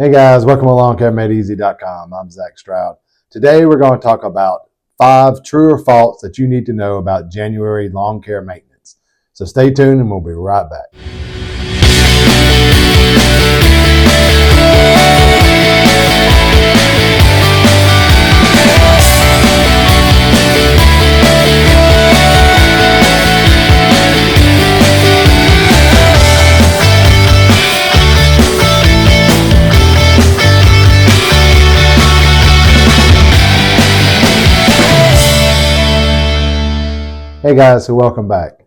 Hey guys, welcome to LawnCareMadeEasy.com. I'm Zach Stroud. Today we're going to talk about 5 true or false that you need to know about January lawn care maintenance. So stay tuned and we'll be right back. Hey guys, so welcome back.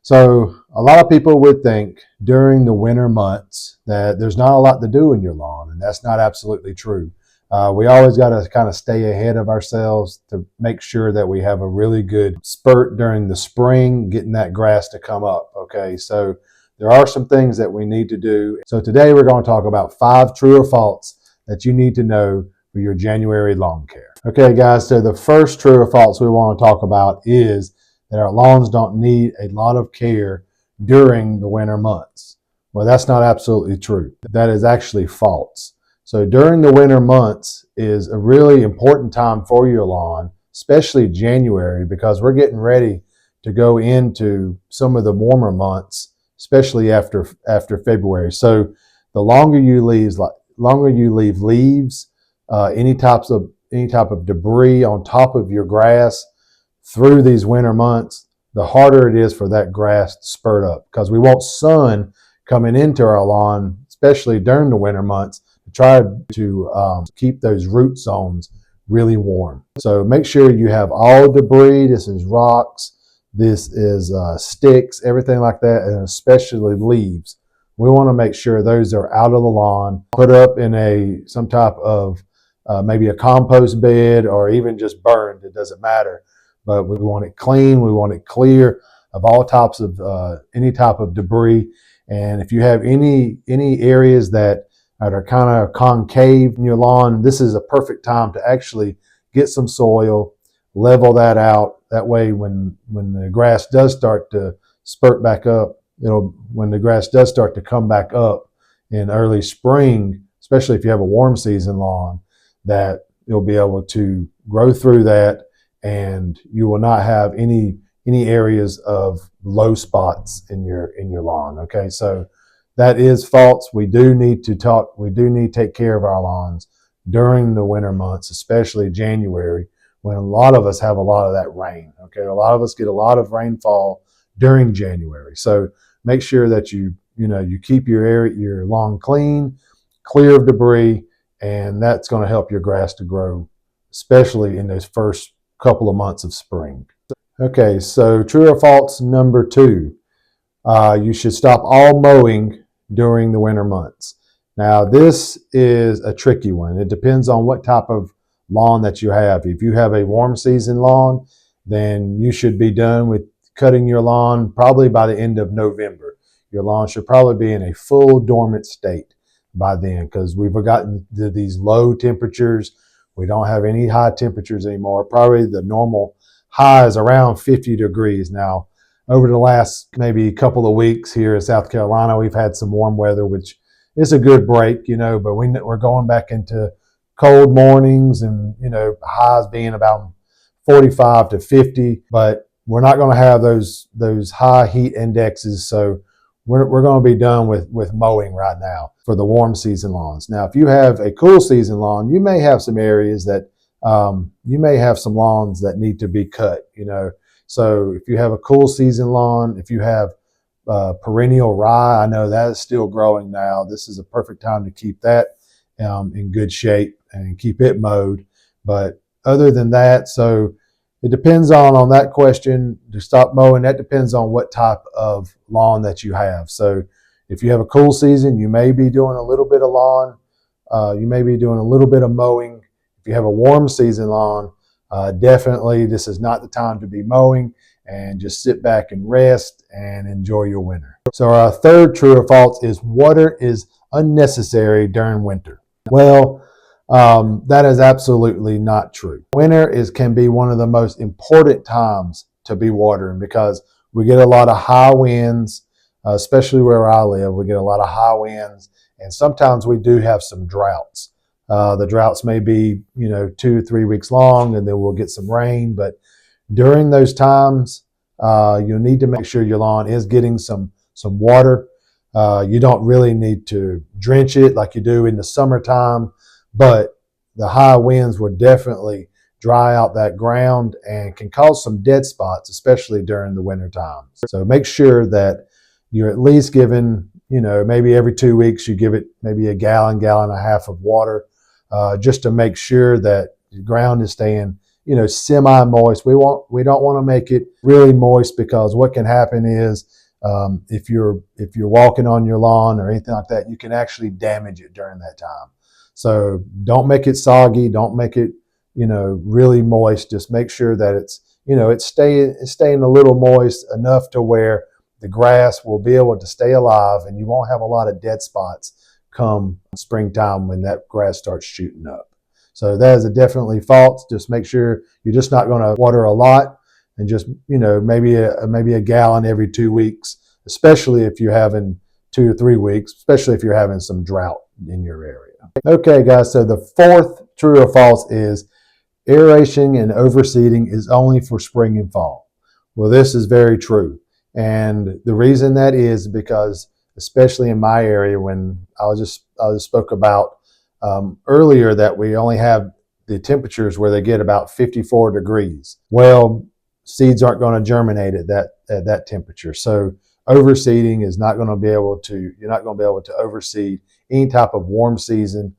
So a lot of people would think during the winter months that there's not a lot to do in your lawn, and that's not absolutely true. We always got to kind of stay ahead of ourselves to make sure that we have a really good spurt during the spring, getting that grass to come up, okay? So there are some things that we need to do. So today we're going to talk about 5 true or false that you need to know for your January lawn care. Okay guys, so the first true or false we want to talk about is that our lawns don't need a lot of care during the winter months. Well, that's not absolutely true. That is actually false. So during the winter months is a really important time for your lawn, especially January, because we're getting ready to go into some of the warmer months, especially after February. So the longer you leave leaves, any type of debris on top of your grass through these winter months, the harder it is for that grass to spurt up, because we want sun coming into our lawn, especially during the winter months, to try to keep those root zones really warm. So make sure you have all debris. This is rocks, this is sticks, everything like that, and especially leaves. We want to make sure those are out of the lawn, put up in some type of maybe a compost bed, or even just burned. It doesn't matter. But we want it clean, we want it clear of all types of any type of debris. And if you have any areas that are kind of concave in your lawn, this is a perfect time to actually get some soil, level that out. That way when the grass does start to spurt back up, when the grass does start to come back up in early spring, especially if you have a warm season lawn, that you'll be able to grow through that, and you will not have any areas of low spots in your lawn. Okay, so that is false. We do need to take care of our lawns during the winter months, especially January, when a lot of us have a lot of that rain. Okay, a lot of us get a lot of rainfall during January. So make sure that you keep your lawn clean, clear of debris, and that's going to help your grass to grow, especially in those first couple of months of spring. Okay, so true or false number 2, you should stop all mowing during the winter months. Now this is a tricky one. It depends on what type of lawn that you have. If you have a warm season lawn, then you should be done with cutting your lawn probably by the end of November. Your lawn should probably be in a full dormant state by then, because we've gotten to these low temperatures. We don't have any high temperatures anymore. Probably the normal high is around 50 degrees. Now, over the last maybe couple of weeks here in South Carolina, we've had some warm weather, which is a good break, but we're going back into cold mornings, and, highs being about 45 to 50, but we're not going to have those high heat indexes. So we're going to be done with mowing right now for the warm season lawns. Now, if you have a cool season lawn, you may have some areas that you may have some lawns that need to be cut. So if you have a cool season lawn, if you have perennial rye, I know that is still growing now. This is a perfect time to keep that in good shape and keep it mowed. But other than that, so it depends on that question to stop mowing. That depends on what type of lawn that you have. So if you have a cool season, you may be doing a little bit of lawn. You may be doing a little bit of mowing. If you have a warm season lawn, definitely this is not the time to be mowing, and just sit back and rest and enjoy your winter. So our third true or false is water is unnecessary during winter. Well, that is absolutely not true. Winter can be one of the most important times to be watering, because we get a lot of high winds, especially where I live. We get a lot of high winds, And sometimes we do have some droughts. The droughts may be, 2 or 3 weeks long, and then we'll get some rain. But during those times, you'll need to make sure your lawn is getting some water. You don't really need to drench it like you do in the summertime, but the high winds will definitely dry out that ground and can cause some dead spots, especially during the winter time. So make sure that you're at least giving, maybe every 2 weeks you give it maybe a gallon and a half of water, just to make sure that the ground is staying, semi-moist. We don't want to make it really moist, because what can happen is if you're walking on your lawn or anything like that, you can actually damage it during that time. So don't make it soggy. Don't make it, really moist. Just make sure that it's staying a little moist enough to where the grass will be able to stay alive, and you won't have a lot of dead spots come springtime when that grass starts shooting up. So that is definitely false. Just make sure you're just not going to water a lot, and just, maybe a gallon every 2 weeks, especially if you're having 2 to 3 weeks, especially if you're having some drought in your area. Okay, guys, so the fourth true or false is aeration and overseeding is only for spring and fall. Well, this is very true. And the reason that is because, especially in my area, when I just spoke about earlier, that we only have the temperatures where they get about 54 degrees. Well, seeds aren't going to germinate at that temperature. So overseeding is not going to be able to, you're not going to be able to overseed any type of warm season,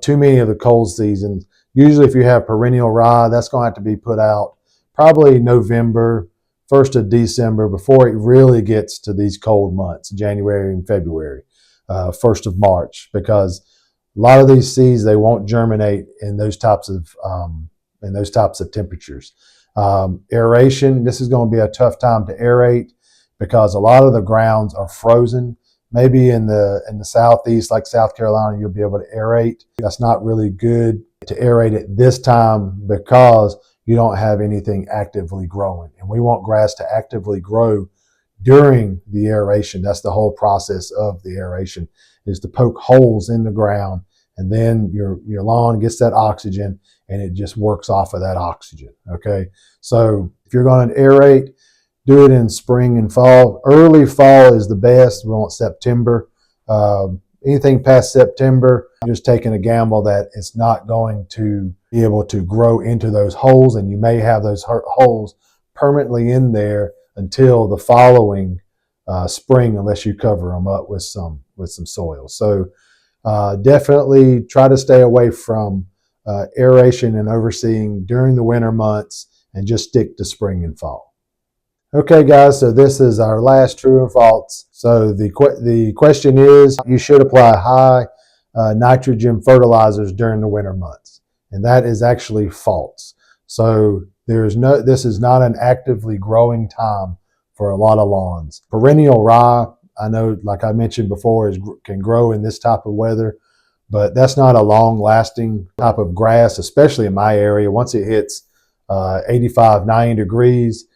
too many of the cold seasons. Usually if you have perennial rye, that's going to have to be put out probably November, 1st of December, before it really gets to these cold months, January and February, 1st of March, because a lot of these seeds, they won't germinate in those types of temperatures. Aeration, this is going to be a tough time to aerate, because a lot of the grounds are frozen. Maybe in the southeast, like South Carolina, you'll be able to aerate. That's not really good to aerate at this time, because you don't have anything actively growing. And we want grass to actively grow during the aeration. That's the whole process of the aeration, is to poke holes in the ground, and then your lawn gets that oxygen, and it just works off of that oxygen. Okay, so if you're going to aerate, do it in spring and fall. Early fall is the best. We want September. Anything past September, you're just taking a gamble that it's not going to be able to grow into those holes, and you may have those holes permanently in there until the following spring, unless you cover them up with some soil. So definitely try to stay away from aeration and overseeing during the winter months, and just stick to spring and fall. Okay, guys, so this is our last true or false. So the question is, you should apply high nitrogen fertilizers during the winter months. And that is actually false. So this is not an actively growing time for a lot of lawns. Perennial rye, I know, like I mentioned before, can grow in this type of weather, but that's not a long-lasting type of grass, especially in my area. Once it hits 85, 90 degrees,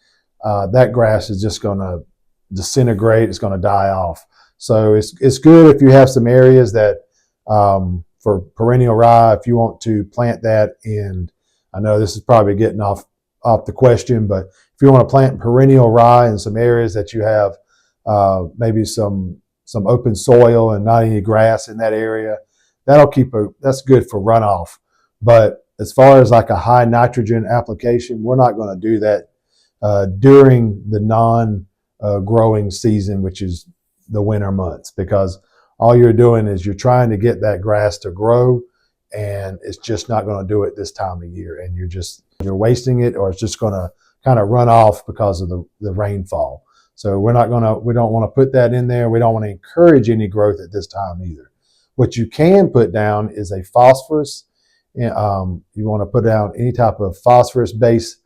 that grass is just going to disintegrate. It's going to die off. So it's good if you have some areas that for perennial rye, if you want to plant that in, I know this is probably getting off the question, but if you want to plant perennial rye in some areas that you have maybe some open soil and not any grass in that area, that's good for runoff. But as far as like a high nitrogen application, we're not going to do that during the non-growing season, which is the winter months, because all you're doing is you're trying to get that grass to grow, and it's just not going to do it this time of year, and you're wasting it, or it's just going to kind of run off because of the rainfall. So we don't want to put that in there. We don't want to encourage any growth at this time either. What you can put down is a phosphorus. You want to put down any type of phosphorus-based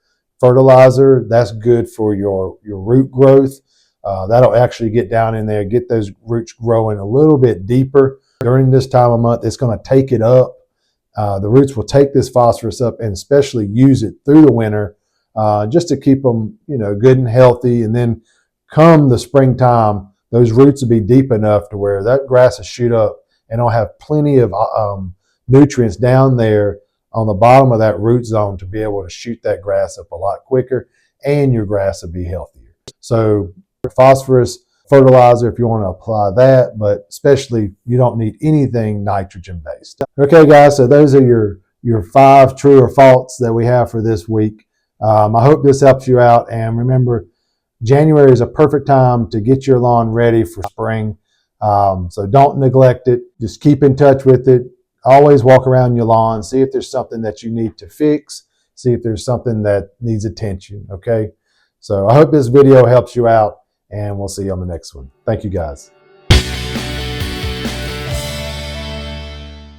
fertilizer. That's good for your root growth. That'll actually get down in there, get those roots growing a little bit deeper. During this time of month, it's going to take it up. The roots will take this phosphorus up, and especially use it through the winter, just to keep them, good and healthy. And then come the springtime, those roots will be deep enough to where that grass will shoot up and it'll have plenty of nutrients down there on the bottom of that root zone to be able to shoot that grass up a lot quicker, and your grass will be healthier. So phosphorus fertilizer if you want to apply that, but especially you don't need anything nitrogen based. Okay guys, so those are your 5 true or false that we have for this week. I hope this helps you out, and remember, January is a perfect time to get your lawn ready for spring. So don't neglect it. Just keep in touch with it. Always walk around your lawn, see if there's something that you need to fix, see if there's something that needs attention, okay? So I hope this video helps you out, and we'll see you on the next one. Thank you guys.